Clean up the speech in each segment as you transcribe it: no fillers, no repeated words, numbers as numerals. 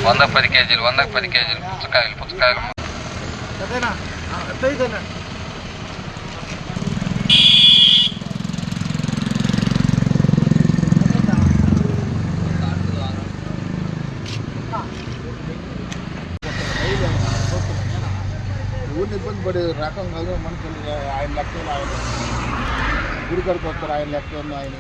వందకు 10 కేజీలు, 10 కేజీలు పుచ్చకాయలు. ఊరిని ఇబ్బంది పడే రకం కాదు. మనుషులు ఆయన లెక్కలు ఆయన గుడి కడుపు వస్తారు, ఆయన లెక్కలు ఆయన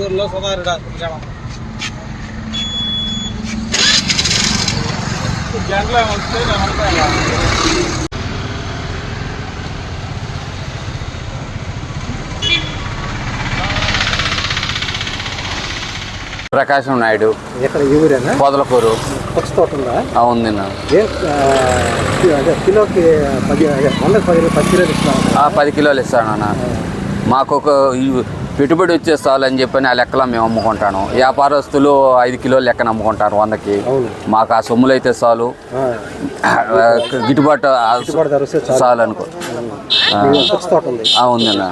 ఊరిలో సుమారుగా జంటలో వస్తే ప్రకాశం నాయుడు. ఎక్కడ ఈ ఊరేనా? పొదలకూరు. పక్షి తోట ఉందా? ఉంది. కిలోకి 10 కిలోలు ఇస్తాను. 10 కిలోలు ఇస్తాను అన్న. మాకు ఒక పెట్టుబడి వచ్చేస్తాలని చెప్పని ఆ లెక్కలో మేము అమ్ముకుంటాను. వ్యాపారస్తులు 5 కిలోలు లెక్కన అమ్ముకుంటారు 100కి. మాకు ఆ సొమ్ములు అయితే చాలు, గిట్టుబాటు చాలు అనుకో. ఉందన్న.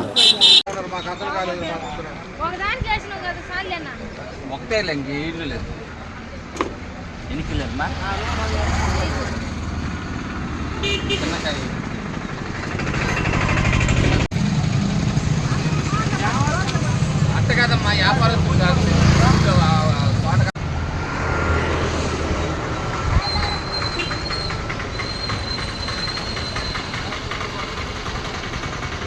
ఒకటే ఇల్లు లేదు. ఎన్ని కిలోమ్మా? చిన్నకాయ